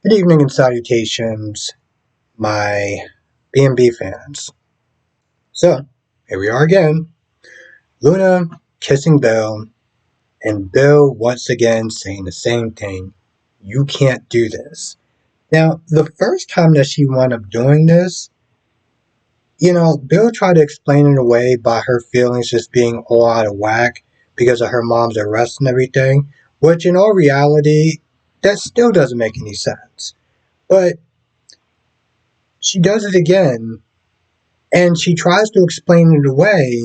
Good evening and salutations, my B&B fans. So, here we are again. Luna kissing Bill, and Bill once again saying the same thing. You can't do this. Now, the first time that she wound up doing this, Bill tried to explain it away by her feelings just being all out of whack because of her mom's arrest and everything, which in all reality, that still doesn't make any sense. But she does it again and she tries to explain it away.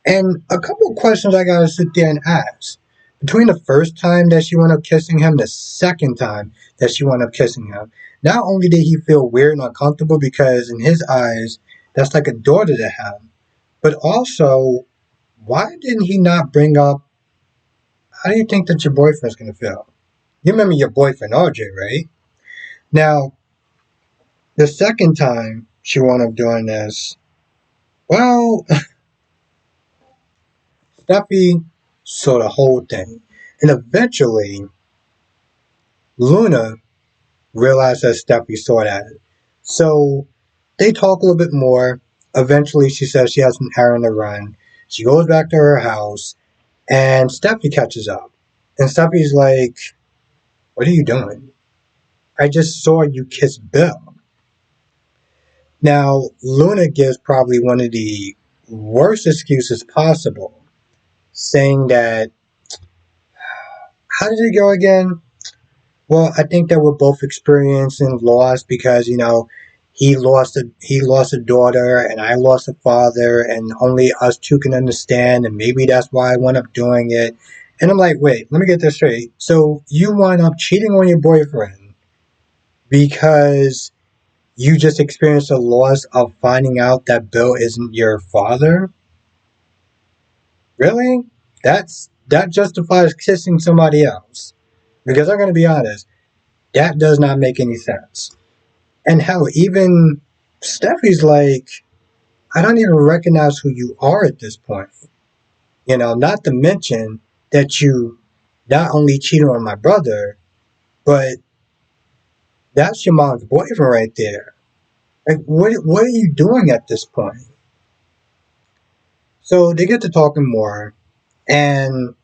And a couple of questions I gotta sit there and ask. Between the first time that she wound up kissing him, the second time that she wound up kissing him, not only did he feel weird and uncomfortable because in his eyes, that's like a daughter to him, but also, why didn't he not bring up, how do you think that your boyfriend's gonna feel? You remember your boyfriend, RJ, right? Now, the second time she wound up doing this, well, Steffi saw the whole thing. And eventually, Luna realized that Steffi saw that. So they talk a little bit more. Eventually, she says she has an errand to run. She goes back to her house, and Steffi catches up. And Steffi's like, "What are you doing? I just saw you kiss Bill." Now, Luna gives probably one of the worst excuses possible, saying that, how did it go again? Well, I think that we're both experiencing loss because he lost a daughter and I lost a father and only us two can understand and maybe that's why I wound up doing it. And I'm like, wait, let me get this straight. So you wound up cheating on your boyfriend because you just experienced the loss of finding out that Bill isn't your father? Really? That justifies kissing somebody else. Because I'm gonna be honest, that does not make any sense. And hell, even Steffi's like, I don't even recognize who you are at this point. Not to mention that you not only cheated on my brother, but that's your mom's boyfriend right there. Like, what are you doing at this point? So they get to talking more, and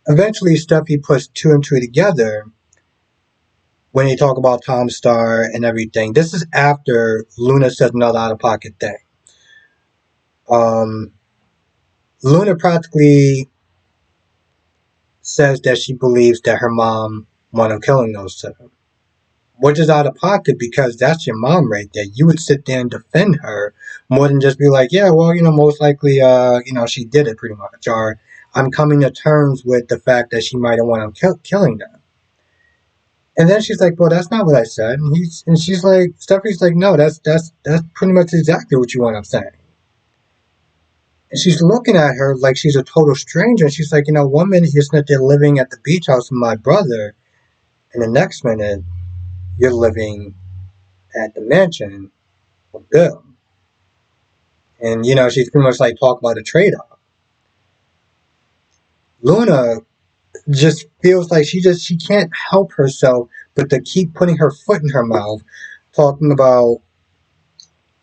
eventually Steffi puts two and two together when they talk about Tom Star and everything. This is after Luna says another out of pocket thing. Um, Luna practically says that she believes that her mom wound up killing those two. Which is out of pocket because that's your mom right there. You would sit there and defend her more than just be like, yeah, well, most likely, she did it pretty much. Or I'm coming to terms with the fact that she might have wound up killing them. And then she's like, well, that's not what I said. And she's like, Stephanie's like, no, that's pretty much exactly what you wound up saying. And she's looking at her like she's a total stranger. And she's like, one minute you're sitting there living at the beach house with my brother, and the next minute you're living at the mansion with Bill. And, she's pretty much like talking about a trade off. Luna just feels like she can't help herself but to keep putting her foot in her mouth, talking about,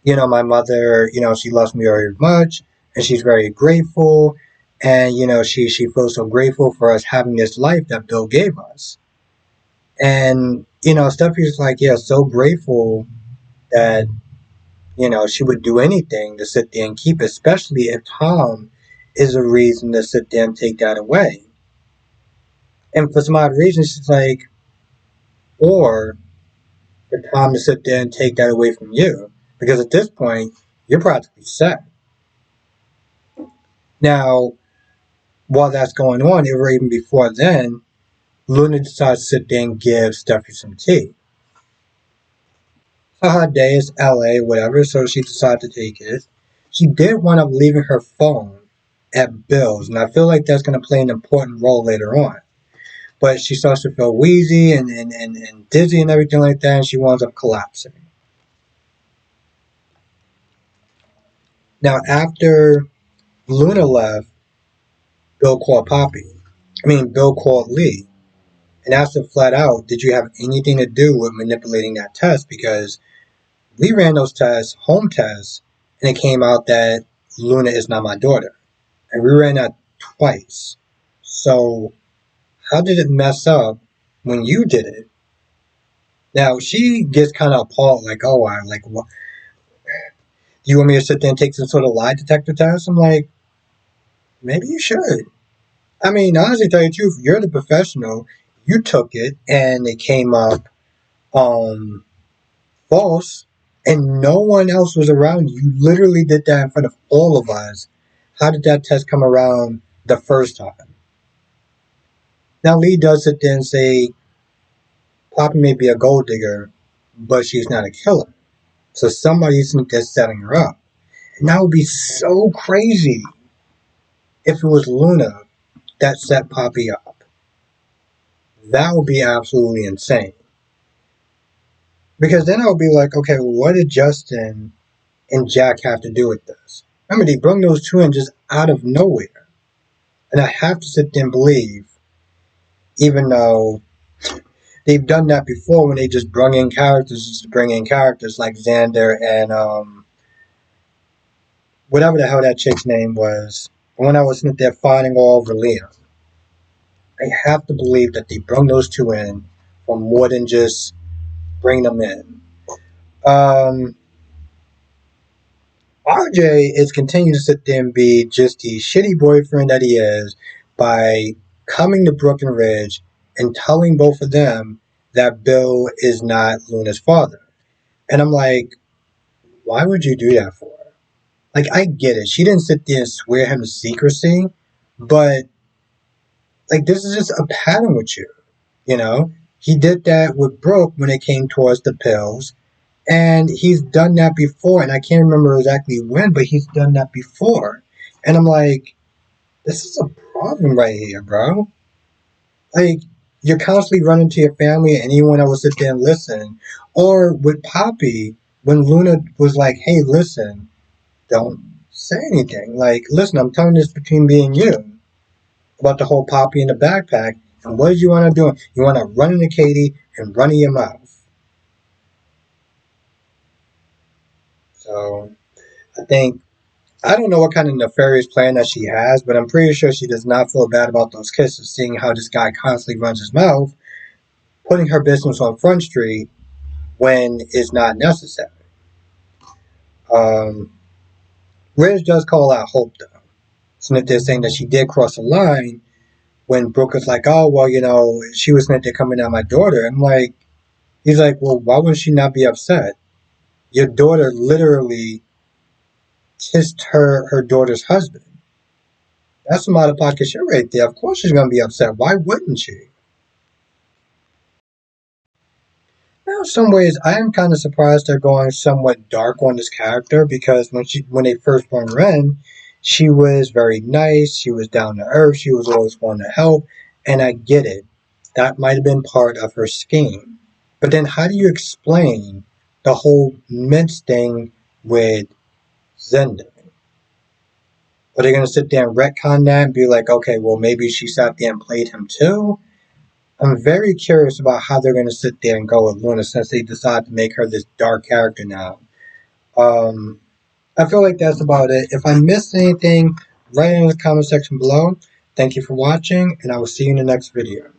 my mother, she loves me very much and she's very grateful. And, she feels so grateful for us having this life that Bill gave us. And, Steffi's like, yeah, so grateful that, she would do anything to sit there and keep it, especially if Tom is a reason to sit there and take that away. And for some odd reason, she's like, or for Tom to sit there and take that away from you. Because at this point, you're practically set. Now, while that's going on, or even before then, Luna decides to sit there and give Steffi some tea. So her day is LA, whatever, so she decided to take it. She did wind up leaving her phone at Bill's, and I feel like that's going to play an important role later on. But she starts to feel wheezy and dizzy and everything like that, and she winds up collapsing. Now, after Luna left, Bill called Poppy. Bill called Lee. and asked her flat out, did you have anything to do with manipulating that test? Because we ran those tests, home tests, and it came out that Luna is not my daughter. And we ran that twice. So how did it mess up when you did it? Now she gets kind of appalled, like, oh, I like, what? Do you want me to sit there and take some sort of lie detector test? I'm like, maybe you should. I mean, honestly, tell you the truth, you're the professional. You took it, and it came up um false, and no one else was around. You literally did that in front of all of us. How did that test come around the first time? Now Lee does sit there and say Poppy may be a gold digger, but she's not a killer. So somebody's just setting her up. And that would be so crazy if it was Luna that set Poppy up. That would be absolutely insane. Because then I would be like, okay, well, what did Justin and Jack have to do with this? Remember, they brought those two in just out of nowhere. And I have to sit there and believe, even though they've done that before when they just bring in characters just to bring in characters like Xander and whatever the hell that chick's name was. When I was sitting there fighting all over Liam. I have to believe that they brought those two in for more than just bring them in. Um, RJ is continuing to sit there and be just the shitty boyfriend that he is by coming to Brooklyn Ridge and telling both of them that Bill is not Luna's father. And I'm like, why would you do that for? Like, I get it. She didn't sit there and swear him to secrecy, but like, this is just a pattern with you, you know? He did that with Brooke when it came towards the pills, and he's done that before, and I can't remember exactly when, but he's done that before. And I'm like, this is a problem right here, bro. Like, you're constantly running to your family and anyone that will sit there and listen. Or with Poppy, when Luna was like, hey, listen, don't say anything. Like, listen, I'm telling this between me and you about the whole Poppy in the backpack. And what did you want to do? You want to run into Katie and run in your mouth. So I think, I don't know what kind of nefarious plan that she has, but I'm pretty sure she does not feel bad about those kisses, seeing how this guy constantly runs his mouth, putting her business on Front Street when it's not necessary. Um, Ridge does call out Hope, though. So that they're saying that she did cross a line when Brooke was like, oh, well, you know, she was meant to come in on my daughter. I'm like, he's like, well, why would she not be upset? Your daughter literally kissed her daughter's husband. That's some out of pocket shit right there. Of course she's gonna be upset. Why wouldn't she? Now, in some ways, I am kind of surprised they're going somewhat dark on this character because when they first brought her in, she was very nice. She was down to earth. She was always wanting to help, and I get it. That might have been part of her scheme. But then, how do you explain the whole Mints thing with Zenda? Are they going to sit there and retcon that and be like, okay, well, maybe she sat there and played him too? I'm very curious about how they're going to sit there and go with Luna since they decided to make her this dark character now. Um, I feel like that's about it. If I missed anything, write it in the comment section below. Thank you for watching, and I will see you in the next video.